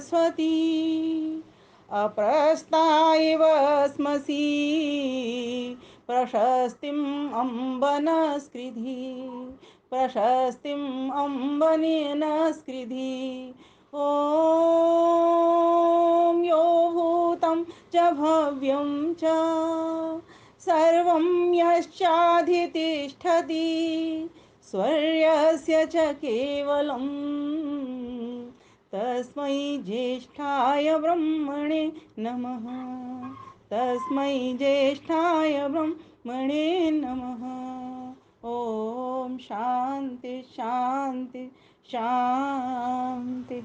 सरस्वती अप्रस्ता इव स्मसि प्रशस्तिम् अम्ब नस्कृधि प्रशस्तिम् अम्ब नस्कृधि ॐ यो भूतं च भव्यं च सर्वं यश्चाधितिष्ठति स्वर्यस्य च केवलम् तस्मै ज्येष्ठाय ब्रह्मणे नमः तस्मै ज्येष्ठाय ब्रह्मणे नमः। ओम शांति शांति शांति।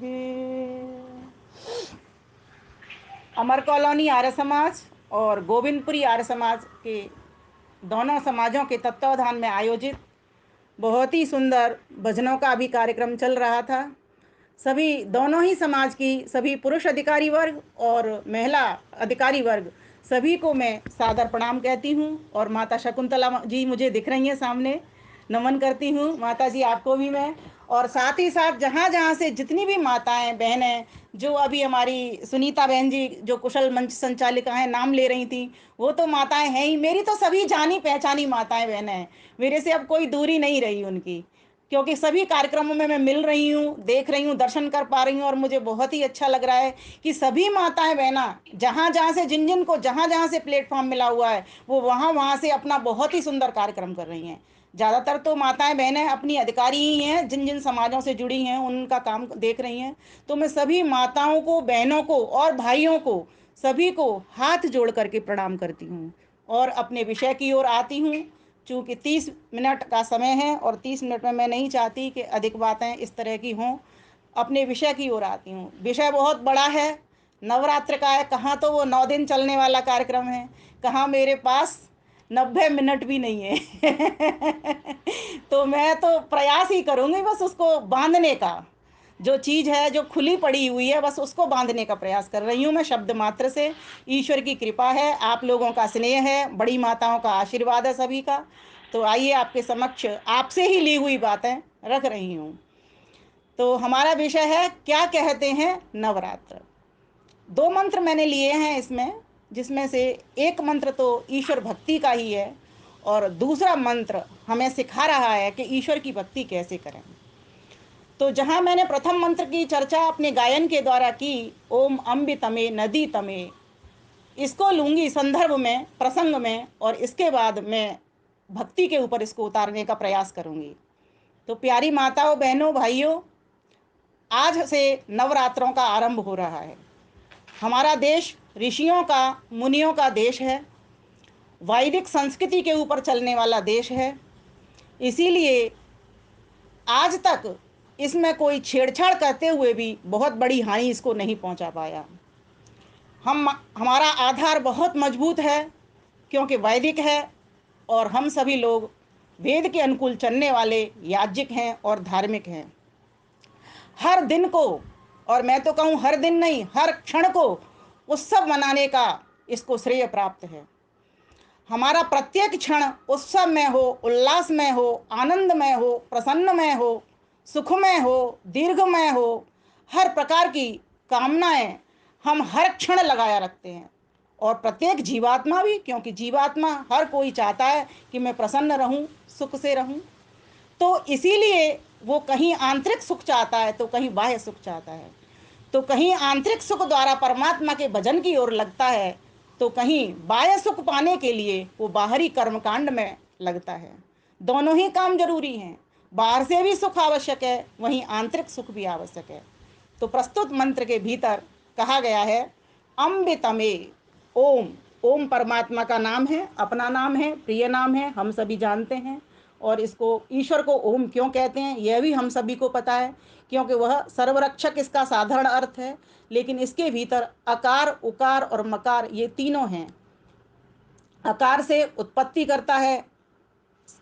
अमर कॉलोनी आर्य समाज और गोविंदपुरी आर्य समाज के दोनों समाजों के तत्वावधान में आयोजित बहुत ही सुंदर भजनों का भी कार्यक्रम चल रहा था। सभी दोनों ही समाज की सभी पुरुष अधिकारी वर्ग और महिला अधिकारी वर्ग सभी को मैं सादर प्रणाम कहती हूँ। और माता शकुंतला जी मुझे दिख रही हैं सामने, नमन करती हूँ माता जी आपको भी मैं। और साथ ही साथ जहाँ जहाँ से जितनी भी माताएं बहनें, जो अभी हमारी सुनीता बहन जी जो कुशल मंच संचालिका हैं नाम ले रही थी, वो तो माताएं हैं ही, मेरी तो सभी जानी पहचानी माताएं बहनें हैं, मेरे से अब कोई दूरी नहीं रही उनकी, क्योंकि सभी कार्यक्रमों में मैं मिल रही हूँ, देख रही हूँ, दर्शन कर पा रही हूँ। और मुझे बहुत ही अच्छा लग रहा है कि सभी माताएं बहना जहाँ जहाँ से जिन जिन को जहाँ जहाँ से प्लेटफॉर्म मिला हुआ है वो वहाँ वहाँ से अपना बहुत ही सुंदर कार्यक्रम कर रही हैं। ज़्यादातर तो माताएं बहनें अपनी अधिकारी ही हैं, जिन जिन समाजों से जुड़ी हैं उनका काम देख रही हैं। तो मैं सभी माताओं को, बहनों को और भाइयों को सभी को हाथ जोड़ करके प्रणाम करती हूँ और अपने विषय की ओर आती हूँ। चूँकि 30 मिनट का समय है और 30 मिनट में मैं नहीं चाहती कि अधिक बातें इस तरह की हों। अपने विषय की ओर आती हूँ। विषय बहुत बड़ा है, नवरात्र का है, कहाँ तो वो 9 दिन चलने वाला कार्यक्रम है, कहाँ मेरे पास 90 मिनट भी नहीं है तो मैं तो प्रयास ही करूँगी बस उसको बांधने का, जो चीज़ है जो खुली पड़ी हुई है बस उसको बांधने का प्रयास कर रही हूँ मैं शब्द मात्र से। ईश्वर की कृपा है, आप लोगों का स्नेह है, बड़ी माताओं का आशीर्वाद है सभी का। तो आइए आपके समक्ष आपसे ही ली हुई बातें रख रही हूँ। तो हमारा विषय है क्या कहते हैं नवरात्र। 2 मंत्र मैंने लिए हैं इसमें, जिसमें से एक मंत्र तो ईश्वर भक्ति का ही है और दूसरा मंत्र हमें सिखा रहा है कि ईश्वर की भक्ति कैसे करें। तो जहाँ मैंने प्रथम मंत्र की चर्चा अपने गायन के द्वारा की, ओम अम्बि तमे नदी तमे, इसको लूँगी संदर्भ में, प्रसंग में, और इसके बाद मैं भक्ति के ऊपर इसको उतारने का प्रयास करूँगी। तो प्यारी माताओं, बहनों, भाइयों, आज से नवरात्रों का आरंभ हो रहा है। हमारा देश ऋषियों का, मुनियों का देश है, वैदिक संस्कृति के ऊपर चलने वाला देश है। इसीलिए आज तक इसमें कोई छेड़छाड़ करते हुए भी बहुत बड़ी हानि इसको नहीं पहुंचा पाया। हमारा आधार बहुत मजबूत है क्योंकि वैदिक है और हम सभी लोग वेद के अनुकूल चलने वाले याज्ञिक हैं और धार्मिक हैं। हर दिन को, और मैं तो कहूँ हर दिन नहीं, हर क्षण को उत्सव मनाने का इसको श्रेय प्राप्त है। हमारा प्रत्येक क्षण उत्सव में हो, उल्लास में हो, आनंदमय हो, प्रसन्नमय हो, सुखमय हो, दीर्घमय हो, हर प्रकार की कामनाएं हम हर क्षण लगाया रखते हैं। और प्रत्येक जीवात्मा भी, क्योंकि जीवात्मा हर कोई चाहता है कि मैं प्रसन्न रहूं, सुख से रहूं। तो इसीलिए वो कहीं आंतरिक सुख चाहता है तो कहीं बाह्य सुख चाहता है। तो कहीं आंतरिक सुख द्वारा परमात्मा के भजन की ओर लगता है तो कहीं बाह्य सुख पाने के लिए वो बाहरी कर्मकांड में लगता है। दोनों ही काम जरूरी हैं, बाहर से भी सुख आवश्यक है, वहीं आंतरिक सुख भी आवश्यक है। तो प्रस्तुत मंत्र के भीतर कहा गया है अम्बितमे। ओम, ओम परमात्मा का नाम है, अपना नाम है, प्रिय नाम है, हम सभी जानते हैं। और इसको, ईश्वर को ओम क्यों कहते हैं यह भी हम सभी को पता है, क्योंकि वह सर्वरक्षक इसका साधारण अर्थ है। लेकिन इसके भीतर अकार, उकार और मकार ये तीनों हैं। अकार से उत्पत्ति करता है,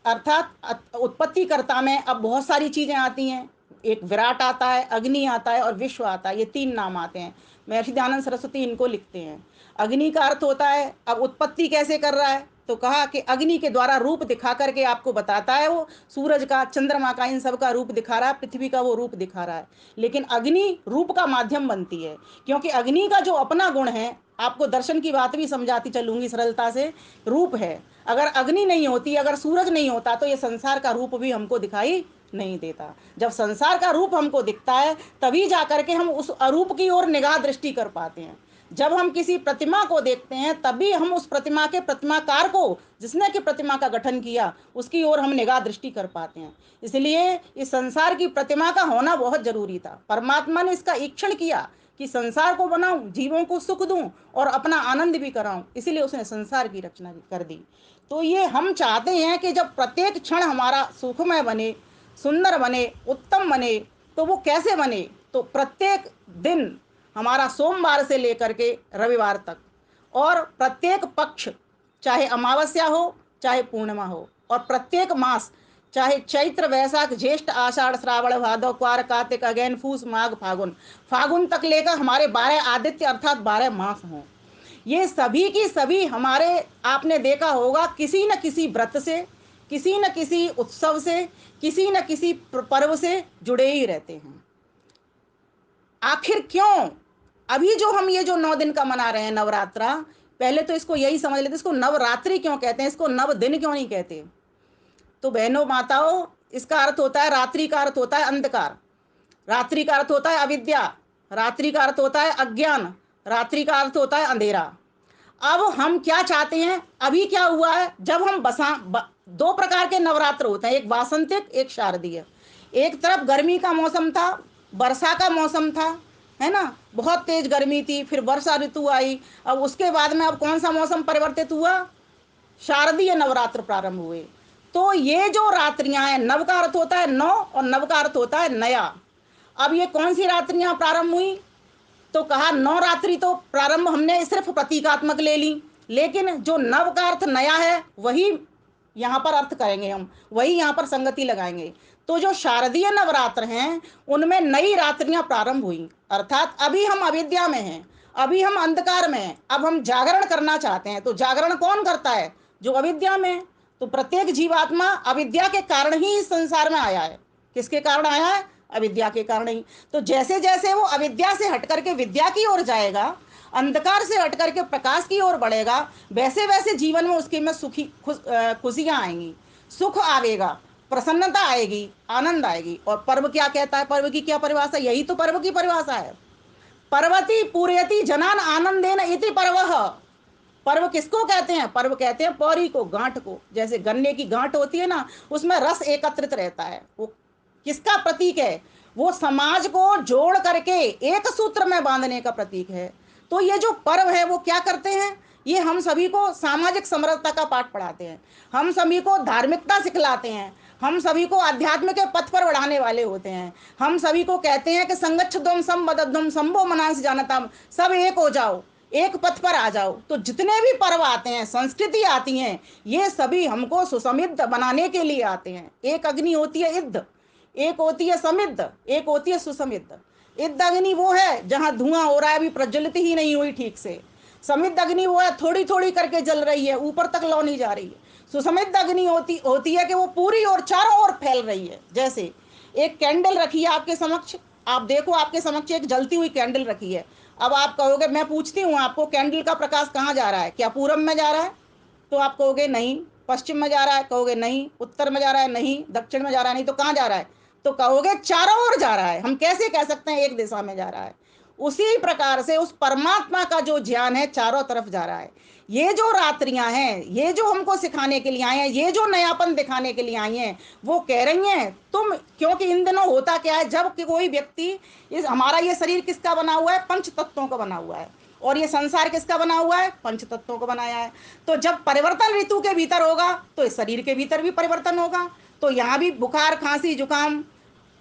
अर्थात उत्पत्तिकर्ता में अब बहुत सारी चीज़ें आती हैं। एक विराट आता है, अग्नि आता है और विश्व आता है, ये 3 नाम आते हैं। महर्षि दयानंद सरस्वती इनको लिखते हैं। अग्नि का अर्थ होता है अब उत्पत्ति कैसे कर रहा है, तो कहा कि अग्नि के द्वारा रूप दिखा करके आपको बताता है, वो सूरज का, चंद्रमा का, इन सब का रूप दिखा रहा है, पृथ्वी का वो रूप दिखा रहा है। लेकिन अग्नि रूप का माध्यम बनती है, क्योंकि अग्नि का जो अपना गुण है, आपको दर्शन की बात भी समझाती चलूंगी सरलता से, रूप है। अगर अग्नि नहीं होती, अगर सूरज नहीं होता, तो ये संसार का रूप भी हमको दिखाई नहीं देता। जब संसार का रूप हमको दिखता है, तभी जाकर के हम उस अरूप की ओर निगाह दृष्टि कर पाते हैं। जब हम किसी प्रतिमा को देखते हैं, तभी हम उस प्रतिमा के प्रतिमाकार को, जिसने कि प्रतिमा का गठन किया, उसकी ओर हम निगाह दृष्टि कर पाते हैं। इसलिए इस संसार की प्रतिमा का होना बहुत जरूरी था। परमात्मा ने इसका ईक्षण किया कि संसार को बनाऊं, जीवों को सुख दूं और अपना आनंद भी कराऊं, इसीलिए उसने संसार की रचना कर दी। तो ये हम चाहते हैं कि जब प्रत्येक क्षण हमारा सुखमय बने, सुंदर बने, उत्तम बने, तो वो कैसे बने? तो प्रत्येक दिन हमारा सोमवार से लेकर के रविवार तक, और प्रत्येक पक्ष, चाहे अमावस्या हो चाहे पूर्णिमा हो, और प्रत्येक मास, चाहे चैत्र वैशाख ज्येष्ठ आषाढ़ श्रावण भादव क्वार कार्तिक अगैन फूस माघ फागुन, फागुन तक लेकर हमारे 12 आदित्य अर्थात 12 मास हों, ये सभी की सभी हमारे, आपने देखा होगा, किसी न किसी व्रत से, किसी न किसी उत्सव से, किसी न किसी पर्व से जुड़े ही रहते हैं। आखिर क्यों? अभी जो हम ये जो 9 दिन का मना रहे हैं नवरात्रा, पहले तो इसको यही समझ लेते, इसको नवरात्रि क्यों कहते हैं, इसको 9 दिन क्यों नहीं कहते? तो बहनों माताओं, इसका अर्थ होता है, रात्रि का अर्थ होता है अंधकार, रात्रि का अर्थ होता है अविद्या, रात्रि का अर्थ होता है अज्ञान, रात्रि का अर्थ होता है अंधेरा। अब हम क्या चाहते हैं? अभी क्या हुआ है, जब हम दो प्रकार के नवरात्र होते हैं, एक वासंतिक, एक शारदीय। एक तरफ गर्मी का मौसम था, वर्षा का मौसम था, है ना, बहुत तेज गर्मी थी, फिर वर्षा ऋतु आई। अब उसके बाद में अब कौन सा मौसम परिवर्तित हुआ? शारदीय नवरात्र प्रारंभ हुए। तो ये जो रात्रियां हैं, नव का अर्थ होता है 9 और नव का अर्थ होता है नया। अब ये कौन सी रात्रियां प्रारंभ हुई? तो कहा नवरात्रि तो प्रारंभ हमने सिर्फ प्रतीकात्मक ले ली, लेकिन जो नव का अर्थ नया है, वही यहाँ पर अर्थ करेंगे हम, वही यहाँ पर संगति लगाएंगे। तो जो शारदीय नवरात्र हैं, उनमें नई रात्रियां प्रारंभ हुई, अर्थात अभी हम अविद्या में हैं, अभी हम अंधकार में हैं, अब हम जागरण करना चाहते हैं। तो जागरण कौन करता है? जो अविद्या में है। तो प्रत्येक जीवात्मा अविद्या के कारण ही इस संसार में आया है। किसके कारण आया है? अविद्या के कारण ही। तो जैसे जैसे वो अविद्या से हट करके विद्या की ओर जाएगा, अंधकार से हट करके प्रकाश की ओर बढ़ेगा, वैसे वैसे जीवन में उसके में खुशियां आएंगी, सुख आएगा, प्रसन्नता आएगी, आनंद आएगी। और पर्व क्या कहता है? पर्व की क्या परिभाषा? यही तो पर्व की परिभाषा है। पर्वती पूर्यति जनान आनंदेन इति पर्व। पर्व किसको कहते हैं? पर्व कहते हैं पौरी को, गांठ को। जैसे गन्ने की गांठ होती है ना, उसमें रस एकत्रित रहता है, वो किसका प्रतीक है? वो समाज को जोड़ करके एक सूत्र में बांधने का प्रतीक है। तो ये जो पर्व है, वो क्या करते हैं? ये हम सभी को सामाजिक समरसता का पाठ पढ़ाते हैं, हम सभी को धार्मिकता सिखलाते हैं, हम सभी को अध्यात्म के पथ पर बढ़ाने वाले होते हैं। हम सभी को कहते हैं कि संगच्छध्वम संबद्धध्वम संभो मनांस जानताम, सब एक हो जाओ, एक पथ पर आ जाओ। तो जितने भी पर्व आते हैं, संस्कृति आती हैं, ये सभी हमको सुसमृद्ध बनाने के लिए आते हैं। एक अग्नि होती है इद्ध, एक होती है समिद्ध, एक होती है सुसमिद्ध। इद्ध अग्नि वो है जहां धुआं हो रहा है, अभी प्रज्वलित ही नहीं हुई ठीक से। समिद्ध अग्नि वो है थोड़ी थोड़ी करके जल रही है, ऊपर तक लौ नहीं जा रही है। सुसमिद्ध अग्नि होती है कि वो पूरी और चारों ओर फैल रही है। जैसे एक कैंडल रखी है आपके समक्ष, आप देखो आपके समक्ष एक जलती हुई कैंडल रखी है। अब आप कहोगे, मैं पूछती हूँ आपको, कैंडल का प्रकाश कहाँ जा रहा है? क्या पूरब में जा रहा है? तो आप कहोगे नहीं। पश्चिम में जा रहा है? कहोगे नहीं। उत्तर में जा रहा है? नहीं। दक्षिण में जा रहा है? नहीं। तो कहाँ जा रहा है? तो कहोगे चारों ओर जा रहा है। हम कैसे कह सकते हैं एक दिशा में जा रहा है? उसी प्रकार से उस परमात्मा का जो ज्ञान है, चारों तरफ जा रहा है। ये जो रात्रियां हैं, ये जो हमको सिखाने के लिए आए हैं, ये जो नयापन दिखाने के लिए आई हैं, वो कह रही हैं तुम, क्योंकि इन दिनों होता क्या है, जब कोई व्यक्ति, इस हमारा ये शरीर किसका बना हुआ है? पंच तत्वों का बना हुआ है। और ये संसार किसका बना हुआ है? पंच तत्वों को बनाया है। तो जब परिवर्तन ऋतु के भीतर होगा, तो इस शरीर के भीतर भी परिवर्तन होगा। तो यहाँ भी बुखार, खांसी, जुकाम,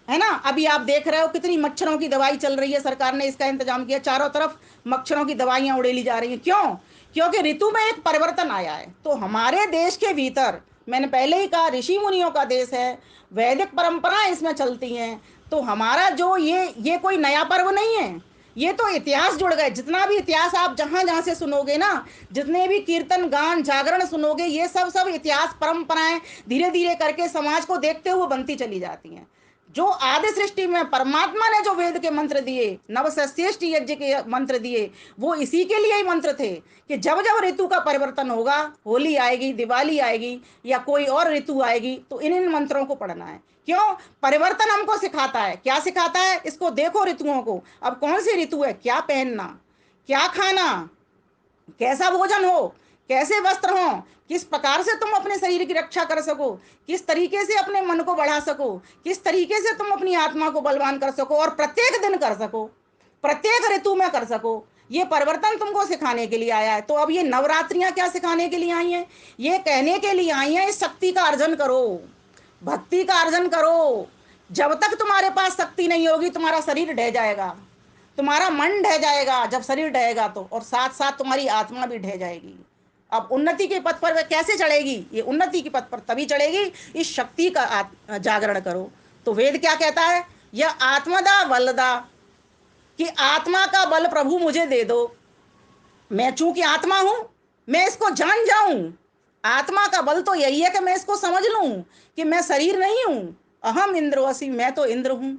है ना। अभी आप देख रहे हो कितनी मच्छरों की दवाई चल रही है, सरकार ने इसका इंतजाम किया, चारों तरफ मच्छरों की दवाइयां उड़ेली जा रही हैं। क्यों? क्योंकि ऋतु में एक परिवर्तन आया है। तो हमारे देश के भीतर, मैंने पहले ही कहा, ऋषि मुनियों का देश है, वैदिक परंपराएं इसमें चलती हैं। तो हमारा जो ये कोई नया पर्व नहीं है, ये तो इतिहास जुड़ गए। जितना भी इतिहास आप जहां जहां से सुनोगे ना, जितने भी कीर्तन गान जागरण सुनोगे, ये सब सब इतिहास परंपराएं धीरे धीरे करके समाज को देखते हुए बनती चली जाती हैं। जो आदि सृष्टि में परमात्मा ने जो वेद के मंत्र दिए, नवसस्येष्टि यज्ञ के मंत्र दिए, वो इसी के लिए ही मंत्र थे कि जब जब ऋतु का परिवर्तन होगा, होली आएगी, दिवाली आएगी या कोई और ऋतु आएगी, तो इन इन मंत्रों को पढ़ना है। क्यों? परिवर्तन हमको सिखाता है। क्या सिखाता है? इसको देखो ऋतुओं को। अब कौन सी ऋतु है, क्या पहनना, क्या खाना, कैसा भोजन हो, कैसे वस्त्र हो, किस प्रकार से तुम अपने शरीर की रक्षा कर सको, किस तरीके से अपने मन को बढ़ा सको, किस तरीके से तुम अपनी आत्मा को बलवान कर सको और प्रत्येक दिन कर सको, प्रत्येक ऋतु में कर सको, ये परिवर्तन तुमको सिखाने के लिए आया है। तो अब ये नवरात्रियां क्या सिखाने के लिए आई हैं? ये कहने के लिए आई हैं, इस शक्ति का अर्जन करो, भक्ति का अर्जन करो। जब तक तुम्हारे पास शक्ति नहीं होगी, तुम्हारा शरीर ढह जाएगा, तुम्हारा मन ढह जाएगा। जब शरीर ढहेगा तो, और साथ साथ तुम्हारी आत्मा भी ढह जाएगी। अब उन्नति के पथ पर वह कैसे चढ़ेगी? ये उन्नति के पथ पर तभी चढ़ेगी, इस शक्ति का जागरण करो। तो वेद क्या कहता है? यह आत्मदा बलदा, कि आत्मा का बल प्रभु मुझे दे दो। मैं चूंकि आत्मा हूं, मैं इसको जान जाऊं। आत्मा का बल तो यही है कि मैं इसको समझ लूं कि मैं शरीर नहीं हूं। अहम इंद्रवसी, मैं तो इंद्र हूं।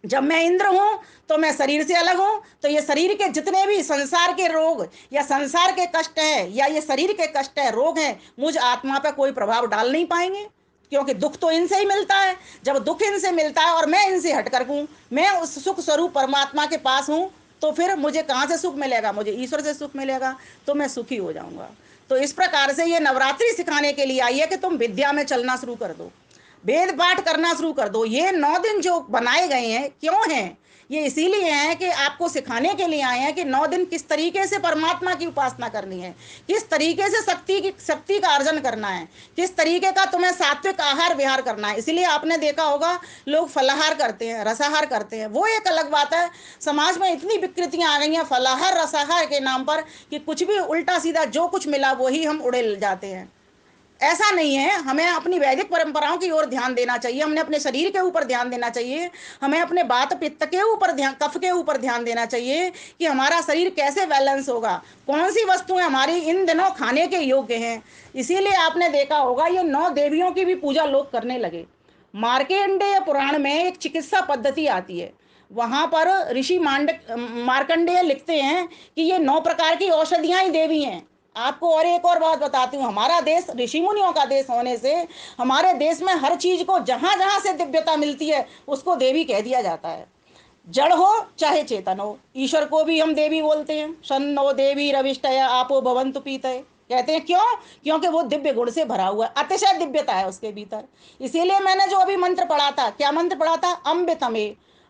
जब मैं इंद्र हूं तो मैं शरीर से अलग हूं। तो ये शरीर के जितने भी संसार के रोग या संसार के कष्ट हैं या ये शरीर के कष्ट है, रोग हैं, मुझ आत्मा पर कोई प्रभाव डाल नहीं पाएंगे, क्योंकि दुख तो इनसे ही मिलता है। जब दुख इनसे मिलता है और मैं इनसे हटकर हूं, मैं उस सुख स्वरूप परमात्मा के पास हूं, तो फिर मुझे कहां से सुख मिलेगा? मुझे ईश्वर से सुख मिलेगा, तो मैं सुखी हो जाऊंगा। तो इस प्रकार से ये नवरात्रि सिखाने के लिए आई है कि तुम विद्या में चलना शुरू कर दो, वेद पाठ करना शुरू कर दो। ये 9 दिन जो बनाए गए हैं, क्यों हैं? ये इसीलिए हैं कि आपको सिखाने के लिए आए हैं कि 9 दिन किस तरीके से परमात्मा की उपासना करनी है, किस तरीके से शक्ति का अर्जन करना है, किस तरीके का तुम्हें सात्विक आहार विहार करना है। इसीलिए आपने देखा होगा लोग फलाहार करते हैं, रसाहार करते हैं, वो एक अलग बात है। समाज में इतनी विकृतियां आ गई हैं फलाहार रसाहार के नाम पर कि कुछ भी उल्टा सीधा जो कुछ मिला वही हम उड़े जाते हैं। ऐसा नहीं है। हमें अपनी वैदिक परंपराओं की ओर ध्यान देना चाहिए, हमने अपने शरीर के ऊपर ध्यान देना चाहिए, हमें अपने बात पित्त के ऊपर ध्यान, कफ के ऊपर ध्यान देना चाहिए कि हमारा शरीर कैसे बैलेंस होगा, कौन सी वस्तुएं हमारी इन दिनों खाने के योग्य हैं। इसीलिए आपने देखा होगा ये 9 देवियों की भी पूजा लोग करने लगे। मार्केंडेय पुराण में एक चिकित्सा पद्धति आती है, वहां पर ऋषि मार्कंडेय लिखते हैं कि ये 9 प्रकार की औषधियां ही देवी हैं। आपको और एक और बात बताती हूँ, हमारा देश ऋषि मुनियों का देश होने से हमारे देश में हर चीज को जहां जहां से दिव्यता मिलती है उसको देवी कह दिया जाता है। जड़ हो चाहे चेतन हो, ईश्वर को भी हम देवी बोलते हैं। शन्नो देवी रविष्टय आपो भवन्तु पीतये, कहते हैं क्यों? क्योंकि वो दिव्य गुण से भरा हुआ है, अतिशय दिव्यता है उसके भीतर। इसीलिए मैंने जो अभी मंत्र पढ़ा था, क्या मंत्र पढ़ा था? अम्बितमे,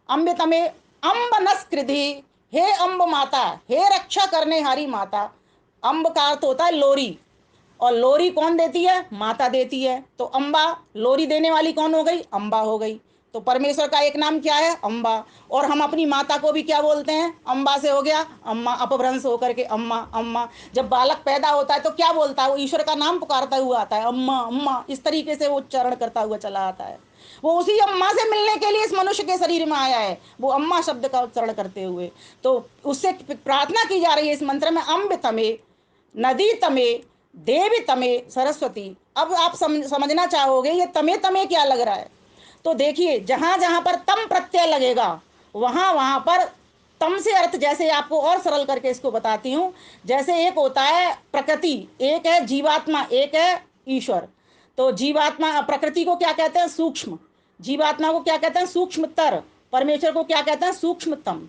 अम्बितमे अम्ब नस्कृधि, हे अम्ब माता, हे रक्षा करने हारी माता। अम्ब का अर्थ होता है लोरी, और लोरी कौन देती है? माता देती है। तो अम्बा, लोरी देने वाली कौन हो गई? अम्बा हो गई। तो परमेश्वर का एक नाम क्या है? अम्बा। और हम अपनी माता को भी क्या बोलते हैं? अम्बा से हो गया अम्मा, अपभ्रंश होकर के अम्मा अम्मा। जब बालक पैदा होता है तो क्या बोलता है? वो ईश्वर का नाम पुकारता हुआ आता है, अम्मा अम्मा, इस तरीके से वो उच्चारण करता हुआ चला आता है। वो उसी अम्मा से मिलने के लिए इस मनुष्य के शरीर में आया है, वो अम्मा शब्द का उच्चारण करते हुए। तो उससे प्रार्थना की जा रही है इस मंत्र में, अम्ब तमे, नदी तमे, देवी तमे, सरस्वती। अब आप समझना चाहोगे ये तमे तमे क्या लग रहा है? तो देखिए, जहां जहां पर तम प्रत्यय लगेगा वहां वहां पर तम से अर्थ, जैसे आपको और सरल करके इसको बताती हूं। जैसे एक होता है प्रकृति, एक है जीवात्मा, एक है ईश्वर। तो जीवात्मा, प्रकृति को क्या कहते हैं? सूक्ष्म। जीवात्मा को क्या कहते हैं? सूक्ष्मतर। परमेश्वर को क्या कहते हैं? सूक्ष्मतम।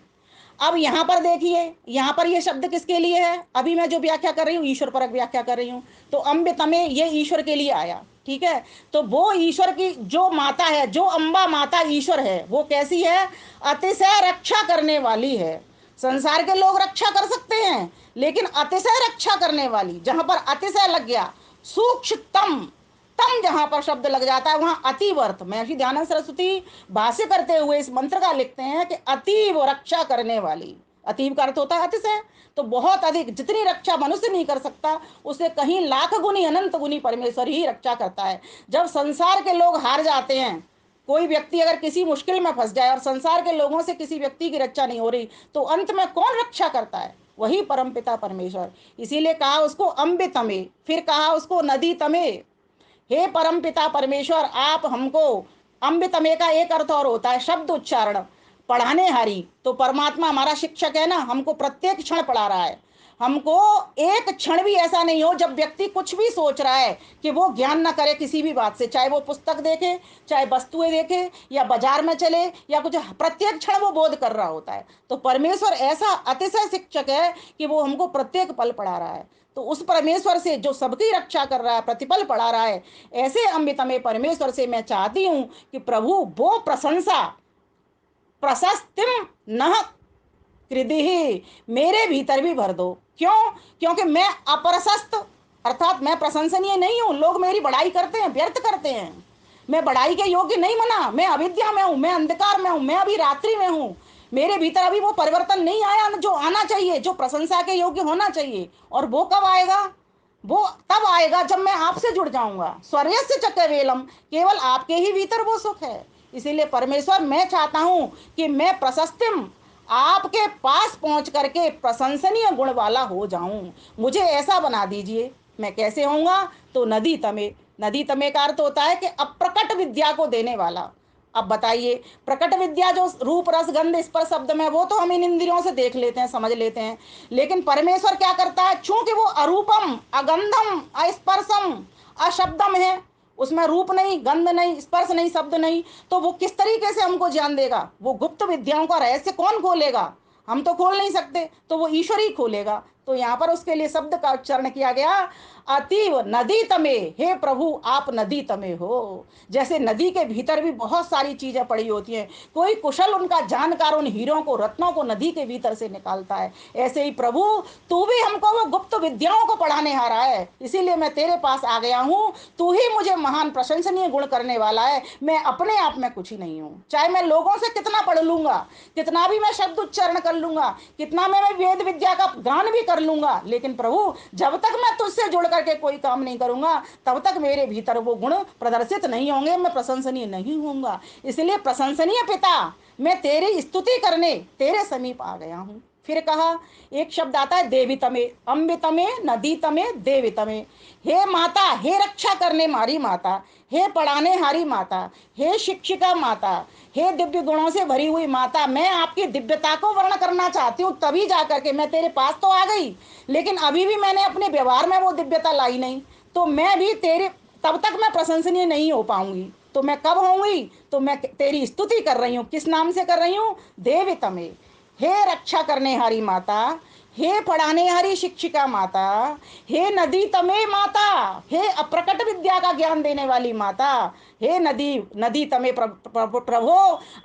अब यहां पर देखिए, यहां पर ये शब्द किसके लिए है? अभी मैं जो व्याख्या कर रही हूँ ईश्वर परक व्याख्या कर रही हूँ। तो अम्ब तमे ये ईश्वर के लिए आया, ठीक है। तो वो ईश्वर की जो माता है, जो अम्बा माता ईश्वर है, वो कैसी है? अतिशय रक्षा करने वाली है। संसार के लोग रक्षा कर सकते हैं, लेकिन अतिशय रक्षा करने वाली, जहां पर अतिशय लग गया, सूक्ष्मतम, तम जहां पर शब्द लग जाता है वहां अतीव अर्थ। महर्षि दयानंद सरस्वती भाष्य करते हुए इस मंत्र का लिखते हैं कि अतीव रक्षा करने वाली। अतीव का अर्थ होता है अतिशय। तो बहुत अधिक, जितनी रक्षा मनुष्य नहीं कर सकता उससे कहीं लाख गुनी अनंत गुनी परमेश्वर ही रक्षा करता है। जब संसार के लोग हार जाते हैं, कोई व्यक्ति अगर किसी मुश्किल में फंस जाए और संसार के लोगों से किसी व्यक्ति की रक्षा नहीं हो रही, तो अंत में कौन रक्षा करता है? वही परमपिता परमेश्वर। इसीलिए कहा उसको अम्बे तमे, फिर कहा उसको नदी तमे। हे परमपिता परमेश्वर, आप हमको, अम्बितमे का एक अर्थ और होता है शब्द उच्चारण, पढ़ाने हारी। तो परमात्मा हमारा शिक्षक है ना, हमको प्रत्येक क्षण पढ़ा रहा है। हमको एक क्षण भी ऐसा नहीं हो जब व्यक्ति कुछ भी सोच रहा है कि वो ज्ञान ना करे किसी भी बात से, चाहे वो पुस्तक देखे, चाहे वस्तुएं देखे, या बाजार में चले, या कुछ, प्रत्येक क्षण वो बोध कर रहा होता है। तो परमेश्वर ऐसा अतिशय शिक्षक है कि वो हमको प्रत्येक पल पढ़ा रहा है। तो उस परमेश्वर से जो सबकी रक्षा कर रहा है, प्रतिपल पढ़ा रहा है, ऐसे अमृतमय परमेश्वर से मैं चाहती हूं कि प्रभु वो प्रशंसा प्रशस्तिम न कृति मेरे भीतर भी भर दो। क्यों? क्योंकि मैं अप्रशस्त, अर्थात मैं प्रशंसनीय नहीं हूं। लोग मेरी बड़ाई करते हैं, व्यर्थ करते हैं। मैं बड़ाई के योग्य नहीं बना, मैं अविद्या में हूं, मैं अंधकार में हूं, मैं अभी रात्रि में हूं। मेरे भीतर अभी वो परिवर्तन नहीं आया जो आना चाहिए, जो प्रशंसा के योग्य होना चाहिए। और वो कब आएगा? वो तब आएगा जब मैं आपसे जुड़ जाऊंगा। स्वर्यस्य च केवलम, केवल आपके ही भीतर वो सुख है। इसीलिए परमेश्वर, मैं चाहता हूं कि मैं प्रशस्तिम, आपके पास पहुंच करके प्रशंसनीय गुण वाला हो जाऊं। मुझे ऐसा बना दीजिए। मैं कैसे होऊंगा? तो नदी तमे, नदी तमे का अर्थ होता है कि अप्रकट विद्या को देने वाला। अब बताइए, प्रकट विद्या जो रूप रस गंध स्पर्श शब्द में, वो तो हम इन इंद्रियों से देख लेते हैं, समझ लेते हैं। लेकिन परमेश्वर क्या करता है? चूंकि वो अरूपम, अगंधम, अस्पर्शम, अशब्दम है, उसमें रूप नहीं, गंध नहीं, स्पर्श नहीं, शब्द नहीं, तो वो किस तरीके से हमको ज्ञान देगा? वो गुप्त विद्याओं का रहस्य कौन खोलेगा? हम तो खोल नहीं सकते, तो वो ईश्वर ही खोलेगा। तो यहाँ पर उसके लिए शब्द का उच्चारण किया गया, अतीव नदी तमे, हे प्रभु आप नदी तमे हो। जैसे नदी के भीतर भी बहुत सारी चीजें पड़ी होती हैं, कोई कुशल उनका जानकार उन हीरों को, रत्नों को नदी के भीतर से निकालता है। ऐसे ही प्रभु, तू भी हमको वो गुप्त विद्याओं को पढ़ाने आ रहा है, इसीलिए मैं तेरे पास आ गया हूं। तू ही मुझे महान प्रशंसनीय गुण करने वाला है। मैं अपने आप में कुछ ही नहीं हूं। चाहे मैं लोगों से कितना पढ़ लूंगा, कितना भी मैं शब्द उच्चारण कर लूंगा, कितना मैं वेद विद्या का गान भी कर लूंगा, लेकिन प्रभु जब तक मैं तुझसे जुड़ करके कोई काम नहीं करूंगा, तब तक मेरे भीतर वो गुण प्रदर्शित नहीं होंगे, मैं प्रशंसनीय नहीं होऊंगा। इसलिए प्रशंसनीय पिता, मैं तेरी स्तुति करने तेरे समीप आ गया हूं। फिर कहा, एक शब्द आता है देवी तमे, अम्बे तमे, नदी तमे, देवी तमे। हे माता, हे रक्षा करने मारी माता, हे पढ़ाने हारी माता, हे शिक्षिका माता, हे दिव्य गुणों से भरी हुई माता, मैं आपकी दिव्यता को वर्ण करना चाहती हूँ। तभी जा करके मैं तेरे पास तो आ गई, लेकिन अभी भी मैंने अपने व्यवहार में वो दिव्यता लाई नहीं, तो मैं भी तेरे, तब तक मैं प्रशंसनीय नहीं हो पाऊंगी। तो मैं कब होंगी? तो मैं तेरी स्तुति कर रही हूँ। किस नाम से कर रही हूँ? देवी तमे, हे रक्षा करने हारी माता, हे पढ़ाने हारी शिक्षिका माता, हे नदी तमे माता, हे अप्रकट विद्या का ज्ञान देने वाली माता, हे नदी, नदी तमे प्रभु,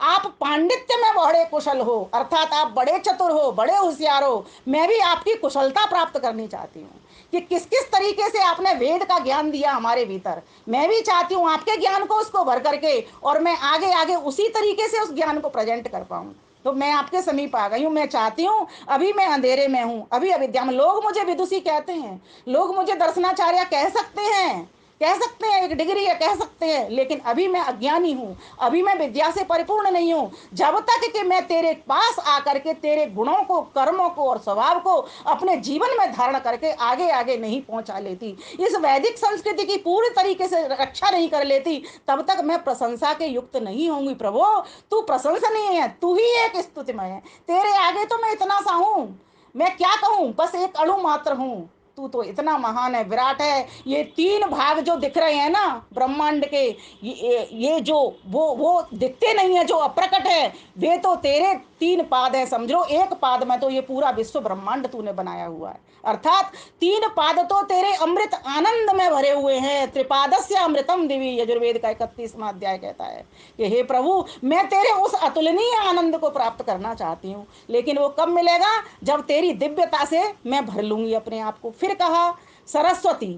आप पांडित्य में बड़े कुशल हो, अर्थात आप बड़े चतुर हो, बड़े होशियार हो। मैं भी आपकी कुशलता प्राप्त करनी चाहती हूँ कि किस किस तरीके से आपने वेद का ज्ञान दिया हमारे भीतर। मैं भी चाहती हूँ आपके ज्ञान को उसको भर करके, और मैं आगे आगे उसी तरीके से उस ज्ञान को प्रेजेंट कर पाऊँ। तो मैं आपके समीप आ गई हूँ। मैं चाहती हूँ, अभी मैं अंधेरे में हूँ, अभी अविद्या में। लोग मुझे विदुषी कहते हैं, लोग मुझे दर्शनाचार्य कह सकते हैं, कह सकते हैं, एक डिग्री है, कह सकते हैं, लेकिन अभी मैं अज्ञानी हूँ, अभी मैं विद्या से परिपूर्ण नहीं हूँ। जब तक कि मैं तेरे पास आकर के तेरे गुणों को, कर्मों को और स्वभाव को अपने जीवन में धारण करके आगे आगे नहीं पहुंचा लेती, इस वैदिक संस्कृति की पूरी तरीके से रक्षा नहीं कर लेती, तब तक मैं प्रशंसा के युक्त नहीं होंगी। प्रभु तू प्रशंसनीय है, तू ही एक स्तुतिमय है। तेरे आगे तो मैं इतना सा हूं, मैं क्या कहूं, बस एक अणु मात्र हूं। तू तो इतना महान है, विराट है। ये तीन भाग जो दिख रहे हैं ना ब्रह्मांड के, ये जो वो दिखते नहीं है, जो अप्रकट है, वे तो तेरे तीन पाद है। समझो एक पाद में तो ये पूरा विश्व ब्रह्मांड तूने बनाया हुआ है। अर्थात तीन पाद तो तेरे अमृत आनंद में भरे हुए हैं। त्रिपादस्य अमृतम दिवी, यजुर्वेद का 31वां अध्याय कहता है कि हे प्रभु, मैं तेरे उस अतुलनीय आनंद को प्राप्त करना चाहती हूँ, लेकिन वो कब मिलेगा? जब तेरी दिव्यता से मैं भर लूंगी अपने आप को। फिर कहा सरस्वती।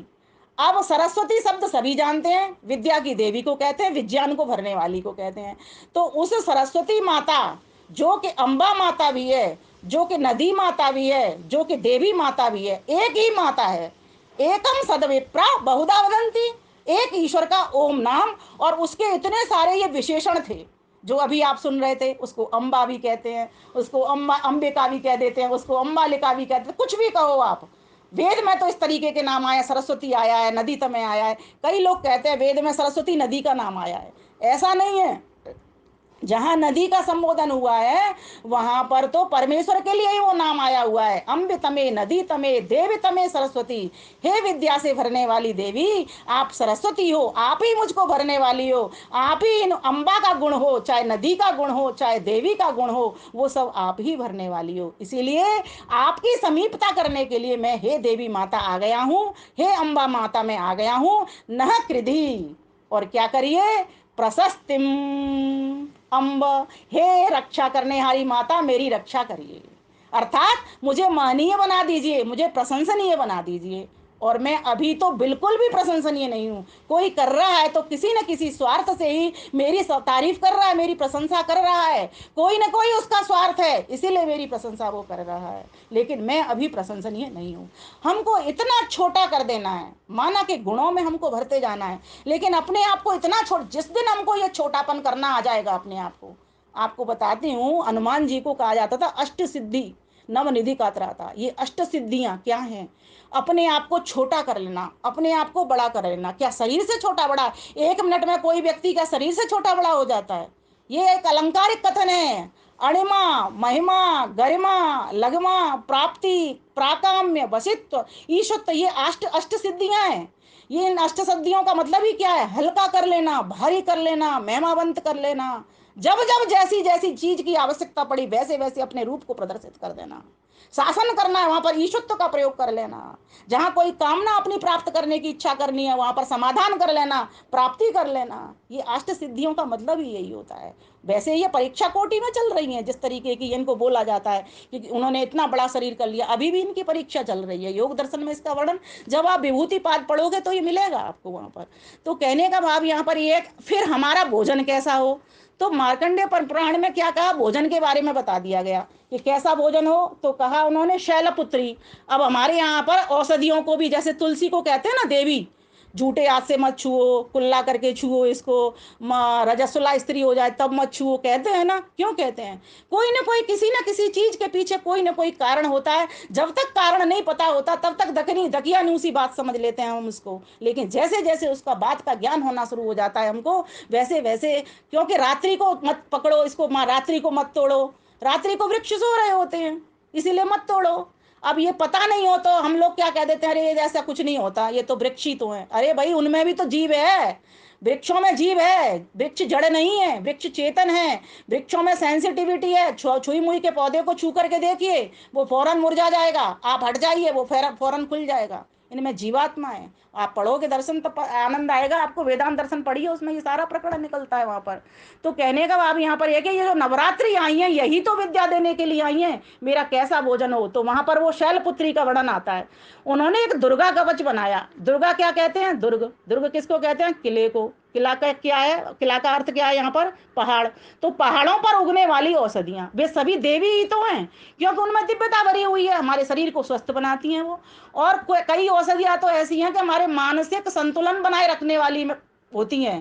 अब सरस्वती शब्द सभी जानते हैं, विद्या की देवी को कहते हैं, विज्ञान को भरने वाली को कहते हैं। तो उस सरस्वती माता, जो कि अम्बा माता भी है, जो कि नदी माता भी है, जो कि देवी माता भी है, एक ही माता है। एकम सदविप्रा बहुधा वदंती। एक ईश्वर का ओम नाम, और उसके इतने सारे ये विशेषण थे जो अभी आप सुन रहे थे। उसको अम्बा भी कहते हैं, उसको अम्बा अंबिका भी कह देते हैं, उसको अम्बालिका भी कहते हैं, कुछ भी कहो आप। वेद में तो इस तरीके के नाम आए, सरस्वती आया है, नदी तमय आया है। कई लोग कहते हैं वेद में सरस्वती नदी का नाम आया है, ऐसा नहीं है। जहां नदी का संबोधन हुआ है वहां पर तो परमेश्वर के लिए ही वो नाम आया हुआ है। अम्ब तमे नदी तमे देवी तमे सरस्वती। हे विद्या से भरने वाली देवी, आप सरस्वती हो, आप ही मुझको भरने वाली हो। आप ही इन अम्बा का गुण हो, चाहे नदी का गुण हो, चाहे देवी का गुण हो, वो सब आप ही भरने वाली हो। इसीलिए आपकी समीपता करने के लिए मैं हे देवी माता आ गया हूँ, हे अम्बा माता मैं आ गया हूँ। नह कृधि, और क्या करिए, प्रशस्तिम अम्ब, हे रक्षा करने हारी माता मेरी रक्षा करिए। अर्थात मुझे माननीय बना दीजिए, मुझे प्रशंसनीय बना दीजिए। और मैं अभी तो बिल्कुल भी प्रशंसनीय नहीं हूं। कोई कर रहा है तो किसी न किसी स्वार्थ से ही मेरी तारीफ कर रहा है, मेरी प्रशंसा कर रहा है। कोई ना कोई उसका स्वार्थ है, इसीलिए मेरी प्रशंसा वो कर रहा है। लेकिन मैं अभी प्रशंसनीय नहीं हूं। हमको इतना छोटा कर देना है, माना कि गुणों में हमको भरते जाना है, लेकिन अपने आप को इतना छोड़, जिस दिन हमको ये छोटापन करना आ जाएगा अपने आप को। आपको बताती हूँ, हनुमान जी को कहा जाता था अष्ट सिद्धि नवनिधि का त्राता। ये अष्ट सिद्धियां क्या हैं? अपने आप को छोटा कर लेना, अपने आप को बड़ा कर लेना। क्या शरीर से छोटा बड़ा? 1 मिनट में कोई व्यक्ति क्या शरीर से छोटा बड़ा हो जाता है? ये एक अलंकारिक कथन है। अणिमा, महिमा, गरिमा, लगमा, प्राप्ति, प्राकाम्य, वसित्व, ईशत्व, ये अष्ट अष्ट सिद्धियां हैं। ये इन अष्ट सिद्धियों का मतलब ही क्या है? हल्का कर लेना, भारी कर लेना, महिमावंत कर लेना। जब जब जैसी जैसी चीज की आवश्यकता पड़ी वैसे वैसे अपने रूप को प्रदर्शित कर देना। शासन करना है वहां पर ईशत्व का प्रयोग कर लेना। जहां कोई कामना अपनी प्राप्त करने की इच्छा करनी है वहां पर समाधान कर लेना, प्राप्ति कर लेना। ये अष्ट सिद्धियों का मतलब ही यही होता है। वैसे ये परीक्षा कोटि में चल रही है, जिस तरीके की इनको बोला जाता है कि उन्होंने इतना बड़ा शरीर कर लिया, अभी भी इनकी परीक्षा चल रही है। योग दर्शन में इसका वर्णन जब आप विभूति पाठ पढ़ोगे तो ये मिलेगा आपको वहां पर। तो कहने का भाव यहाँ पर ये, फिर हमारा भोजन कैसा हो? तो मार्कंडेय पुराण में क्या कहा, भोजन के बारे में बता दिया गया कि कैसा भोजन हो। तो कहा उन्होंने शैलपुत्री। अब हमारे यहाँ पर औषधियों को भी, जैसे तुलसी को कहते हैं ना देवी, झूठे हाथ से मत छुओ, कुल्ला करके छुओ इसको, रजस्वला स्त्री हो जाए तब मत छुओ, कहते हैं ना। क्यों कहते हैं? कोई ना कोई, किसी ना किसी चीज के पीछे कोई ना कोई कारण होता है। जब तक कारण नहीं पता होता तब तक दकनी दकिया नूसी बात समझ लेते हैं हम उसको। लेकिन जैसे जैसे उसका बात का ज्ञान होना शुरू हो जाता है हमको, वैसे वैसे, क्योंकि रात्रि को मत पकड़ो इसको, रात्रि को मत तोड़ो। रात्रि को वृक्ष सो रहे होते हैं, इसीलिए मत तोड़ो। अब ये पता नहीं हो तो हम लोग क्या कह देते हैं, अरे ऐसा कुछ नहीं होता, ये तो वृक्ष ही तो है। अरे भाई, उनमें भी तो जीव है। वृक्षों में जीव है, वृक्ष जड़ नहीं है, वृक्ष चेतन है। वृक्षों में सेंसिटिविटी है। छुई मुई के पौधे को छू करके देखिए, वो फौरन मुरझा जाएगा। आप हट जाइए, वो फौरन खुल जाएगा। इनमें जीवात्मा है। आप पढ़ोगे दर्शन तो आनंद आएगा आपको। वेदांत दर्शन पढ़िए, उसमें ये सारा प्रकरण निकलता है वहां पर। तो कहने का भाव यहाँ पर यह कि ये जो नवरात्रि आई है यही तो विद्या देने के लिए आई है। मेरा कैसा भोजन हो, तो वहां पर वो शैलपुत्री का वर्णन आता है। उन्होंने एक दुर्गा कवच बनाया। दुर्गा क्या कहते हैं? दुर्ग। दुर्ग किसको कहते हैं? किले को। किला का क्या है? किला का अर्थ क्या है यहाँ पर? पहाड़। तो पहाड़ों पर उगने वाली औषधियां वे सभी देवी ही तो हैं, क्योंकि उनमें दिव्यता भरी हुई है, हमारे शरीर को स्वस्थ बनाती हैं वो। और कई औषधियां तो ऐसी हैं कि हमारे मानसिक संतुलन बनाए रखने वाली होती हैं,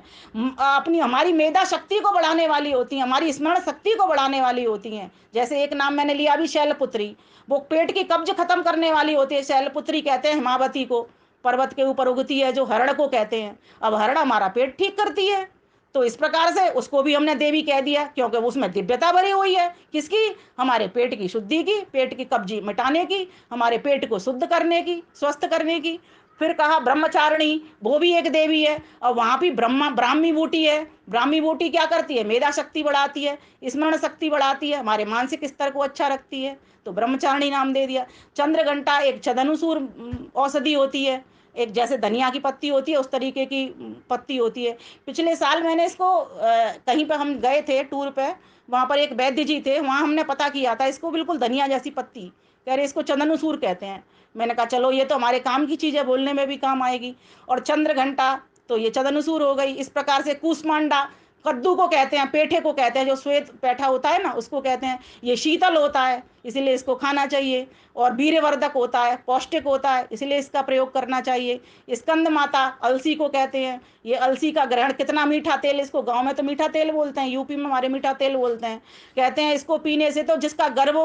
अपनी हमारी मेधा शक्ति को बढ़ाने वाली होती हैं, हमारी स्मरण शक्ति को बढ़ाने वाली होती हैं। जैसे एक नाम मैंने लिया अभी, शैलपुत्री। वो पेट की कब्ज खत्म करने वाली होती है। शैलपुत्री कहते हैं हिमावती को, पर्वत के ऊपर उगती है जो हरण को कहते हैं। अब हरण हमारा पेट ठीक करती है, तो इस प्रकार से उसको भी हमने देवी कह दिया, क्योंकि उसमें दिव्यता भरी हुई है। किसकी? हमारे पेट की शुद्धि की, पेट की कब्जी मिटाने की, हमारे पेट को शुद्ध करने की, स्वस्थ करने की। फिर कहा ब्रह्मचारिणी, वो भी एक देवी है। और वहां भी ब्राह्मी बूटी है। ब्राह्मी बूटी क्या करती है? मेधा शक्ति बढ़ाती है, स्मरण शक्ति बढ़ाती है, हमारे मानसिक स्तर को अच्छा रखती है, तो ब्रह्मचारिणी नाम दे दिया। चंद्रघंटा एक छदनुसूर औषधि होती है। एक जैसे धनिया की पत्ती होती है उस तरीके की पत्ती होती है। पिछले साल मैंने इसको कहीं पर हम गए थे टूर पे, वहां पर एक वैद्य जी थे, वहां हमने पता किया था इसको, बिल्कुल धनिया जैसी पत्ती, कह रहे इसको चंदनसूर कहते हैं। मैंने कहा चलो ये तो हमारे काम की चीज़ है, बोलने में भी काम आएगी। और चंद्र घंटा, तो ये चंदनसूर हो गई। इस प्रकार से कूसमांडा, कद्दू को कहते हैं, पेठे को कहते हैं, जो श्वेत पेठा होता है ना उसको कहते हैं, ये शीतल होता है। इसीलिए इसको खाना चाहिए। और वीर्यवर्धक होता है, पौष्टिक होता है, इसलिए इसका प्रयोग करना चाहिए। स्कंद माता अलसी को कहते हैं, ये अलसी का ग्रहण, कितना मीठा तेल, इसको गांव में तो मीठा तेल बोलते हैं, यूपी में हमारे मीठा तेल बोलते हैं। कहते हैं इसको पीने से तो जिसका गर्भ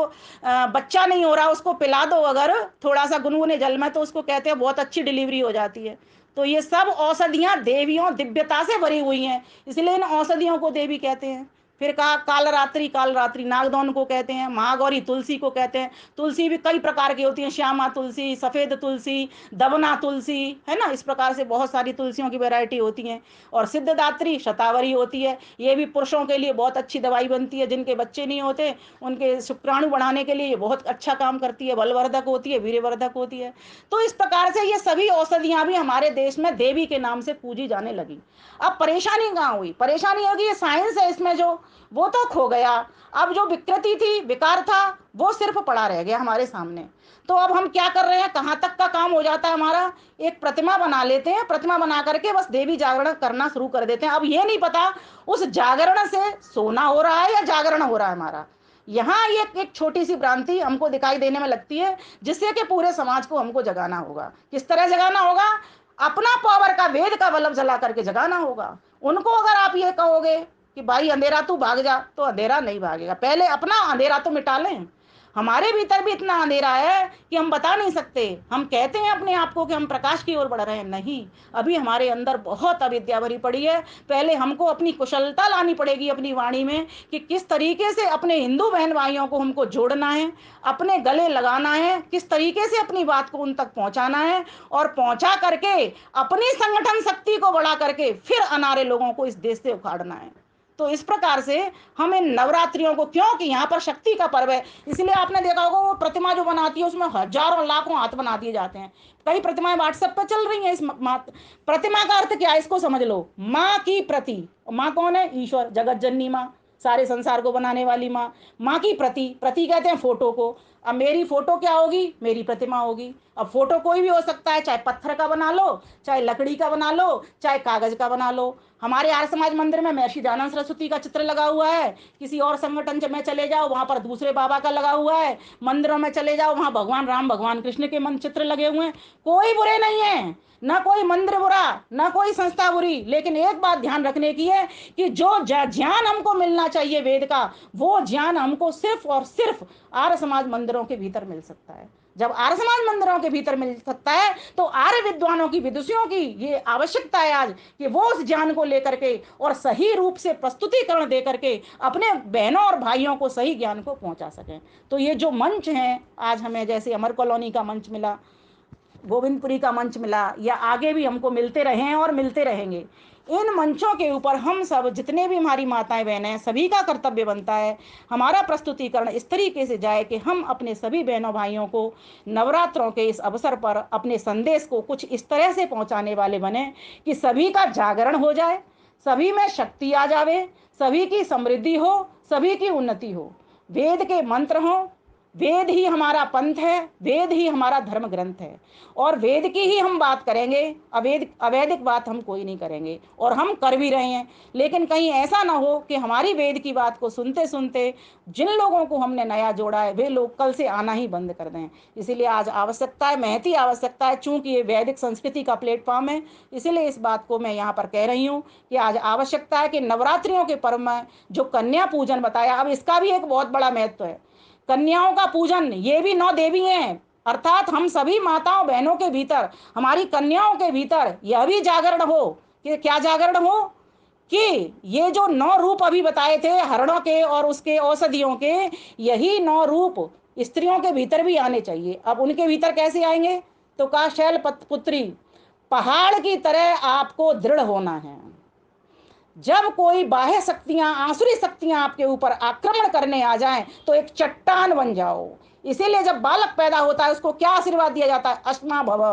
बच्चा नहीं हो रहा उसको पिला दो अगर थोड़ा सा गुनगुने जल में, तो उसको कहते हैं बहुत अच्छी डिलीवरी हो जाती है। तो ये सब औषधियां देवियों दिव्यता से भरी हुई हैं, इसलिए इन औषधियों को देवी कहते हैं। फिर कहा कालरात्रि, कालरात्रि नागदौन को कहते हैं। महागौरी तुलसी को कहते हैं। तुलसी भी कई प्रकार की होती है, श्यामा तुलसी, सफेद तुलसी, दबना तुलसी, है ना, इस प्रकार से बहुत सारी तुलसियों की वैरायटी होती है। और सिद्धदात्री शतावरी होती है, ये भी पुरुषों के लिए बहुत अच्छी दवाई बनती है, जिनके बच्चे नहीं होते उनके शुक्राणु बढ़ाने के लिए ये बहुत अच्छा काम करती है, बलवर्धक होती है, वीर्यवर्धक होती है। तो इस प्रकार से ये सभी औषधियां भी हमारे देश में देवी के नाम से पूजी जाने लगी। अब परेशानी कहाँ हुई? परेशानी होगी ये साइंस है इसमें जो, वो तो खो गया। अब जो विकृति थी, विकार था, वो सिर्फ पड़ा रह गया हमारे सामने। तो अब हम क्या कर रहे हैं, कहाँ तक का काम हो जाता है हमारा, एक प्रतिमा बना लेते हैं, प्रतिमा बना करके बस देवी जागरण करना शुरू कर देते हैं। अब ये नहीं पता उस जागरण से सोना हो रहा है या जागरण हो रहा है हमारा। यहाँ ये एक छोटी सी भ्रांति हमको दिखाई देने में लगती है, जिससे कि पूरे समाज को हमको जगाना होगा। किस तरह जगाना होगा? अपना पावर का, वेद का बल्ब जला करके जगाना होगा उनको। अगर आप ये कहोगे कि भाई अंधेरा तू भाग जा, तो अंधेरा नहीं भागेगा। पहले अपना अंधेरा तो मिटा लें। हमारे भीतर भी इतना अंधेरा है कि हम बता नहीं सकते। हम कहते हैं अपने आप को कि हम प्रकाश की ओर बढ़ रहे हैं, नहीं, अभी हमारे अंदर बहुत अविद्या भरी पड़ी है। पहले हमको अपनी कुशलता लानी पड़ेगी अपनी वाणी में, कि किस तरीके से अपने हिंदू बहन भाइयों को हमको जोड़ना है, अपने गले लगाना है, किस तरीके से अपनी बात को उन तक पहुंचाना है, और पहुंचा करके अपनी संगठन शक्ति को बढ़ा करके फिर अनारे लोगों को इस देश से उखाड़ना है। तो इस प्रकार से हम इन नवरात्रियों को, क्योंकि यहाँ पर शक्ति का पर्व है, इसलिए आपने देखा होगा वो प्रतिमा जो बनाती है उसमें हजारों लाखों हाथ बना दिए जाते हैं। कई प्रतिमाएं व्हाट्सएप पर चल रही हैं। इस प्रतिमा का अर्थ क्या है, इसको समझ लो। माँ की प्रति, माँ कौन है? ईश्वर, जगत जननी माँ, सारे संसार को बनाने वाली माँ। माँ की प्रति, प्रति कहते हैं फोटो को। अब मेरी फोटो क्या होगी? मेरी प्रतिमा होगी। अब फोटो कोई भी हो सकता है, चाहे पत्थर का बना लो, चाहे लकड़ी का बना लो, चाहे कागज का बना लो। हमारे आर्य समाज मंदिर में महर्षि दयानंद सरस्वती का चित्र लगा हुआ है। किसी और संगठन में चले जाओ, वहां पर दूसरे बाबा का लगा हुआ है। मंदिरों में चले जाओ, वहां भगवान राम, भगवान कृष्ण के मन चित्र लगे हुए हैं। कोई बुरे नहीं है, ना कोई मंदिर बुरा, ना कोई संस्था बुरी। लेकिन एक बात ध्यान रखने की है कि जो ज्ञान हमको मिलना चाहिए वेद का, वो ज्ञान हमको सिर्फ और सिर्फ आर्य समाज मंदिरों के भीतर मिल सकता है। जब आर्य समाज मंदिरों के भीतर मिल सकता है, तो आर्य विद्वानों की, विदुषियों की ये आवश्यकता है आज कि वो उस ज्ञान को लेकर के और सही रूप से प्रस्तुतिकरण दे करके अपने बहनों और भाइयों को सही ज्ञान को पहुंचा सकें। तो ये जो मंच हैं आज हमें, जैसे अमर कॉलोनी का मंच मिला, गोविंदपुरी का मंच मिला, या आगे भी हमको मिलते रहे हैं और मिलते रहेंगे, इन मंचों के ऊपर हम सब जितने भी हमारी माताएं बहनें हैं, सभी का कर्तव्य बनता है हमारा प्रस्तुतिकरण इस तरीके से जाए कि हम अपने सभी बहनों भाइयों को नवरात्रों के इस अवसर पर अपने संदेश को कुछ इस तरह से पहुंचाने वाले बने कि सभी का जागरण हो जाए, सभी में शक्ति आ जावे, सभी की समृद्धि हो, सभी की उन्नति हो। वेद के मंत्र हों, वेद ही हमारा पंथ है, वेद ही हमारा धर्म ग्रंथ है, और वेद की ही हम बात करेंगे। अवैधिक बात हम कोई नहीं करेंगे, और हम कर भी रहे हैं। लेकिन कहीं ऐसा ना हो कि हमारी वेद की बात को सुनते सुनते जिन लोगों को हमने नया जोड़ा है वे लोग कल से आना ही बंद कर दें। इसीलिए आज आवश्यकता है, महती आवश्यकता है, चूंकि ये वैदिक संस्कृति का प्लेटफॉर्म है, इसीलिए इस बात को मैं यहाँ पर कह रही हूँ कि आज आवश्यकता है कि नवरात्रियों के पर्व में जो कन्या पूजन बताया, अब इसका भी एक बहुत बड़ा महत्व है। कन्याओं का पूजन, ये भी 9 देवी हैं, अर्थात हम सभी माताओं बहनों के भीतर, हमारी कन्याओं के भीतर यह भी जागरण हो। कि क्या जागरण हो? कि ये जो 9 रूप अभी बताए थे हरणों के और उसके औषधियों के, यही 9 रूप स्त्रियों के भीतर भी आने चाहिए। अब उनके भीतर कैसे आएंगे? तो कहा शैल पुत्री, पहाड़ की तरह आपको दृढ़ होना है। जब कोई बाह्य शक्तियां, आसुरी शक्तियां आपके ऊपर आक्रमण करने आ जाएं, तो एक चट्टान बन जाओ। इसीलिए जब बालक पैदा होता है उसको क्या आशीर्वाद दिया जाता है? अश्मा भव,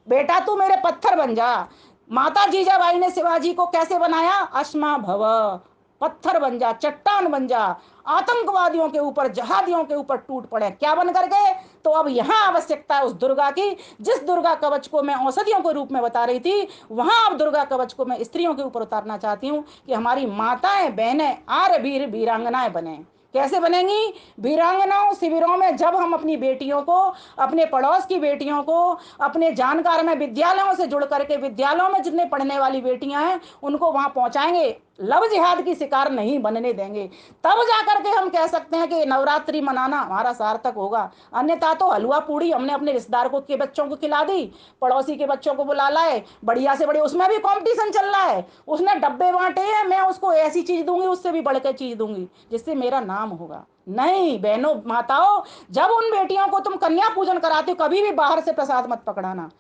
बेटा तू मेरे पत्थर बन जा। माता जीजाबाई ने शिवाजी को कैसे बनाया? अश्मा भव, पत्थर बन जा, चट्टान बन जा, आतंकवादियों के ऊपर, जहादियों के ऊपर टूट पड़े। क्या बन कर गए? तो अब यहां आवश्यकता है उस दुर्गा की, जिस दुर्गा कवच को मैं औषधियों के रूप में बता रही थी, वहां अब दुर्गा कवच को मैं स्त्रियों के ऊपर उतारना चाहती हूं कि हमारी माताएं बहनें आर्य वीर वीरांगनाएं बने। कैसे बनेंगी? वीरांगनाओं शिविरों में जब हम अपनी बेटियों को, अपने पड़ोस की बेटियों को, अपने जानकार में विद्यालयों से जुड़ करके, विद्यालयों में जितने पढ़ने वाली बेटियां हैं उनको वहां पहुंचाएंगे, लव जिहाद की शिकार नहीं बनने देंगे, तब जाकर के हम कह सकते हैं कि नवरात्रि मनाना हमारा सार्थक होगा। अन्यथा तो हलवा पूड़ी हमने अपने रिश्तेदार को के बच्चों को खिला दी, पड़ोसी के बच्चों को बुला लाए, बढ़िया से बढ़िया, उसमें भी कंपटीशन चल रहा है, उसने डब्बे बांटे हैं, मैं उसको ऐसी चीज दूंगी, उससे भी बढ़कर चीज दूंगी जिससे मेरा नाम होगा। नहीं बहनों माताओं, जब उन बेटियों को तुम कन्या पूजन कराते हो कभी भी बाहर से प्रसाद मत पकड़ाना,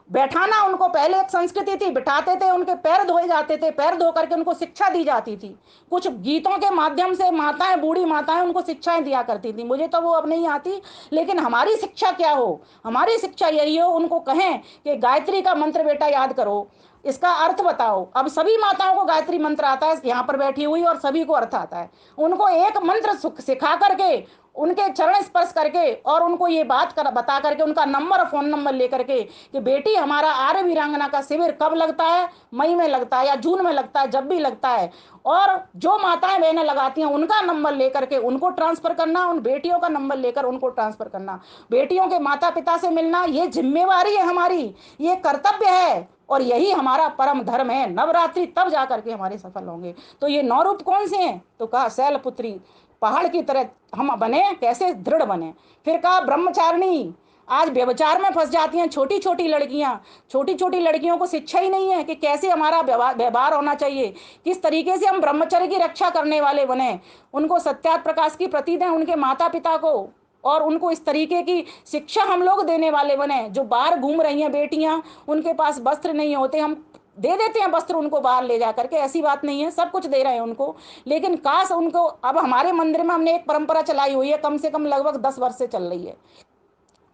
बैठाना उनको। पहले एक संस्कृति थी, बिठाते थे, उनके पैर धोए जाते थे, पैर धो करके उनको शिक्षा दी जाती थी, कुछ गीतों के माध्यम से माताएं, बूढ़ी माताएं उनको शिक्षाएं दिया करती थी, मुझे तो वो अब नहीं आती। लेकिन हमारी शिक्षा क्या हो? हमारी शिक्षा यही हो, उनको कहें कि गायत्री का मंत्र बेटा याद करो, इसका अर्थ बताओ। अब सभी माताओं को गायत्री मंत्र आता है, यहाँ पर बैठी हुई, और सभी को अर्थ आता है। उनको एक मंत्र सिखा करके, उनके चरण स्पर्श करके, और उनको ये बात बता करके, उनका नंबर, फोन नंबर लेकर के, कि बेटी हमारा आर्य वीरांगना का शिविर कब लगता है, मई में लगता है या जून में लगता है, जब भी लगता है, और जो माताएं बहनें लगाती हैं उनका नंबर लेकर के उनको ट्रांसफर करना, उन बेटियों का नंबर लेकर उनको ट्रांसफर करना, बेटियों के माता पिता से मिलना, ये जिम्मेवारी है हमारी, ये कर्तव्य है, और यही हमारा परम धर्म है। नवरात्रि तब जाकर के हमारे सफल होंगे। तो ये 9 रूप कौन से हैं? तो कहा शैलपुत्री, पहाड़ की तरह हम बने, कैसे दृढ़ बने। फिर कहा ब्रह्मचारिणी, आज व्यभिचार में फंस जाती हैं छोटी छोटी लड़कियां, छोटी छोटी लड़कियों को शिक्षा ही नहीं है कि कैसे हमारा व्यवहार होना चाहिए, किस तरीके से हम ब्रह्मचर्य की रक्षा करने वाले बने, उनको सत्यात प्रकाश की प्रतीक दें उनके माता पिता को, और उनको इस तरीके की शिक्षा हम लोग देने वाले बने। जो बाहर घूम रही हैं बेटियां, उनके पास वस्त्र नहीं होते, हम दे देते हैं वस्त्र उनको बाहर ले जा करके, ऐसी बात नहीं है, सब कुछ दे रहे हैं उनको। लेकिन काश उनको, अब हमारे मंदिर में हमने एक परंपरा चलाई हुई है, कम से कम लगभग 10 वर्ष से चल रही है।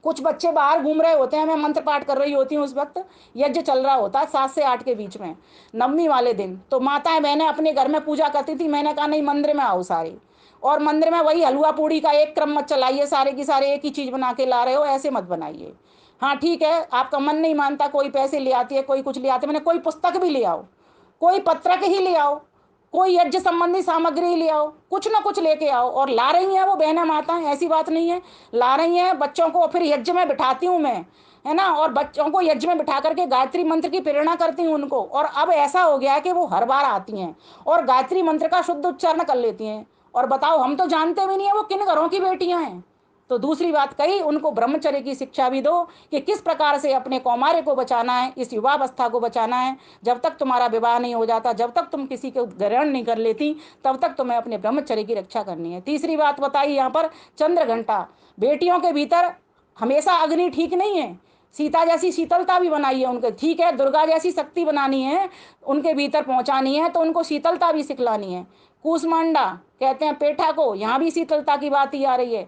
कुछ बच्चे बाहर घूम रहे होते हैं, मैं मंत्र पाठ कर रही होती हूँ उस वक्त, यज्ञ चल रहा होता है 7 से 8 के बीच में, नवमी वाले दिन, तो माताएं बहनें अपने घर में पूजा करती थी, मैंने कहा नहीं मंदिर में आओ सारी, और मंदिर में वही हलवा पूड़ी का एक क्रम मत चलाइए, सारे की सारे एक ही चीज बना के ला रहे हो, ऐसे मत बनाइए। हाँ ठीक है, आपका मन नहीं मानता, कोई पैसे ले आती है, कोई कुछ ले आती है, मैंने कोई पुस्तक भी ले आओ, कोई पत्रक ही ले आओ, कोई यज्ञ संबंधी सामग्री ले आओ, कुछ ना कुछ लेके आओ, और ला रही हैं वो बहना माता, ऐसी बात नहीं है, ला रही हैं बच्चों को, फिर यज्ञ में बिठाती हूँ मैं, है ना, और बच्चों को यज्ञ में बिठा करके गायत्री मंत्र की प्रेरणा करती हूँ उनको। और अब ऐसा हो गया है कि वो हर बार आती हैं और गायत्री मंत्र का शुद्ध उच्चारण कर लेती हैं, और बताओ हम तो जानते भी नहीं है वो किन घरों की बेटियां हैं। तो दूसरी बात कही, उनको ब्रह्मचर्य की शिक्षा भी दो कि किस प्रकार से अपने कौमार्य को बचाना है, इस युवावस्था को बचाना है, जब तक तुम्हारा विवाह नहीं हो जाता, जब तक तुम किसी को ग्रहण नहीं कर लेती, तब तक तुम्हें अपने ब्रह्मचर्य की रक्षा करनी है। तीसरी बात बताई यहाँ पर, चंद्र घंटा, बेटियों के भीतर हमेशा अग्नि ठीक नहीं है, सीता जैसी शीतलता भी बनाई है उनके, ठीक है, दुर्गा जैसी शक्ति बनानी है, उनके भीतर पहुंचानी है, तो उनको शीतलता भी सिखलानी है। कूसमांडा कहते हैं पेठा को, यहाँ भी शीतलता की बात ही आ रही है,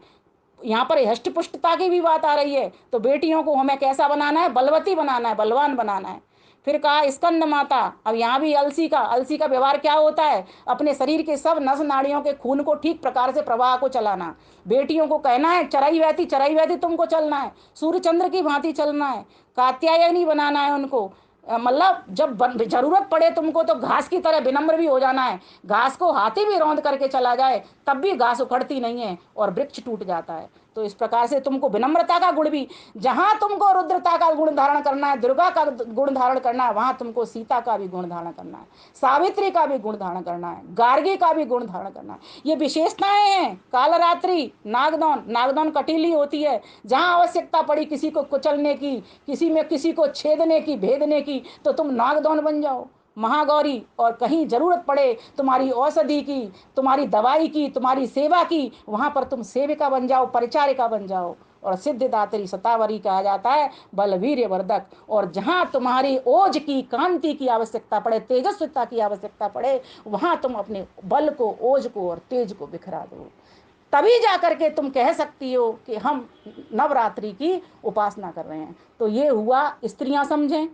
यहाँ पर हष्ट पुष्टता की भी बात आ रही है। तो बेटियों को हमें कैसा बनाना है? बलवती बनाना है, बलवान बनाना है। फिर कहा स्कंद माता, अब यहाँ भी अलसी का व्यवहार क्या होता है? अपने शरीर के सब नस नाड़ियों के खून को ठीक प्रकार से प्रवाह को चलाना। बेटियों को कहना है चराई वैती तुमको चलना है, सूर्य चंद्र की भांति चलना है, कात्यायनी बनाना है उनको। मतलब जब जरूरत पड़े तुमको तो घास की तरह विनम्र भी हो जाना है, घास को हाथी भी रौंद करके चला जाए तब भी घास उखड़ती नहीं है और वृक्ष टूट जाता है। तो इस प्रकार से तुमको विनम्रता का गुण भी, जहां तुमको रुद्रता का गुण धारण करना है, दुर्गा का गुण धारण करना है, वहां तुमको सीता का भी गुण धारण करना है, सावित्री का भी गुण धारण करना है, गार्गी का भी गुण धारण करना है। ये विशेषताएं हैं। कालरात्रि, नागदौन, नागदौन कटीली होती है, जहां आवश्यकता पड़ी किसी को कुचलने की, किसी में किसी को छेदने की, भेदने की, तो तुम नागदौन बन जाओ, महागौरी। और कहीं जरूरत पड़े तुम्हारी औषधि की, तुम्हारी दवाई की, तुम्हारी सेवा की, वहां पर तुम सेविका बन जाओ, परिचारिका बन जाओ। और सिद्धिदात्री शतावरी कहा जाता है, बलवीर्य वर्धक। और जहां तुम्हारी ओज की, कांति की आवश्यकता पड़े, तेजस्विता की आवश्यकता पड़े, वहां तुम अपने बल को, ओज को और तेज को बिखरा दो। तभी जाकर के तुम कह सकती हो कि हम नवरात्रि की उपासना कर रहे हैं। तो ये हुआ, स्त्रियां समझें,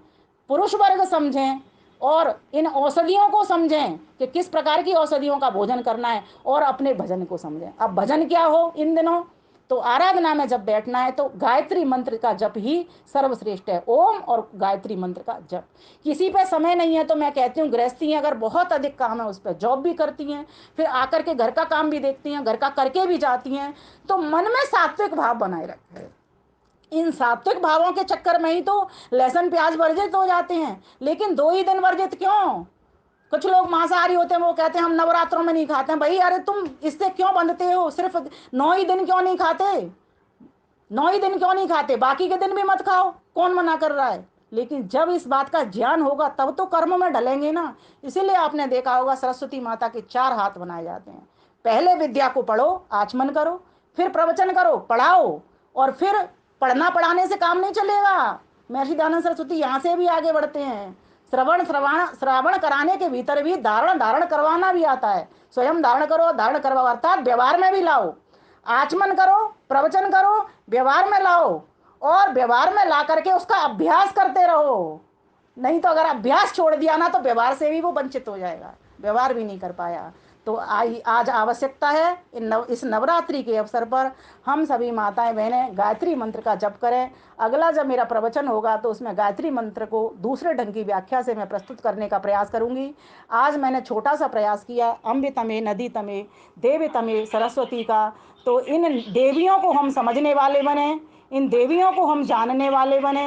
पुरुष वर्ग समझें, और इन औषधियों को समझें कि किस प्रकार की औषधियों का भोजन करना है, और अपने भजन को समझें। अब भजन क्या हो इन दिनों? तो आराधना में जब बैठना है तो गायत्री मंत्र का जप ही सर्वश्रेष्ठ है। ओम और गायत्री मंत्र का जप। किसी पे समय नहीं है तो मैं कहती हूँ गृहस्थी हैं, अगर बहुत अधिक काम है उस पर जॉब भी करती हैं, फिर आकर के घर का काम भी देखती हैं, घर का करके भी जाती हैं, तो मन में सात्विक भाव बनाए रखें। इन सात्विक भावों के चक्कर में ही तो लहसुन प्याज वर्जित हो जाते हैं। लेकिन 2 ही दिन वर्जित क्यों? कुछ लोग मांसाहारी होते हैं, वो कहते हैं हम नवरात्रों में नहीं खाते हैं। भाई अरे तुम इससे क्यों बंधते हो? सिर्फ 9 ही दिन क्यों नहीं खाते? 9 ही दिन क्यों नहीं खाते? बाकी के दिन भी मत खाओ, कौन मना कर रहा है? लेकिन जब इस बात का ज्ञान होगा तब तो कर्म में ढलेंगे ना। इसीलिए आपने देखा होगा सरस्वती माता के 4 हाथ बनाए जाते हैं। पहले विद्या को पढ़ो, आचमन करो, फिर प्रवचन करो, पढ़ाओ, और फिर पढ़ना पढ़ाने से काम नहीं चलेगा। महर्षि दयानंद सरस्वती यहाँ से भी आगे बढ़ते हैं। श्रवण श्रवण श्रावण कराने के भीतर भी धारण धारण करवाना भी आता है। स्वयं धारण करो, धारण करवाओ, अर्थात व्यवहार में भी लाओ। आचमन करो, प्रवचन करो, व्यवहार में लाओ, और व्यवहार में ला करके उसका अभ्यास करते रहो। नहीं तो अगर अभ्यास छोड़ दिया ना तो व्यवहार से भी वो वंचित हो जाएगा, व्यवहार भी नहीं कर पाया। तो आज आवश्यकता है इस नवरात्रि के अवसर पर हम सभी माताएं बहनें गायत्री मंत्र का जप करें। अगला जब मेरा प्रवचन होगा तो उसमें गायत्री मंत्र को दूसरे ढंग की व्याख्या से मैं प्रस्तुत करने का प्रयास करूंगी। आज मैंने छोटा सा प्रयास किया अम्बे तमे नदी तमे देव तमे सरस्वती का। तो इन देवियों को हम समझने वाले बने, इन देवियों को हम जानने वाले बने,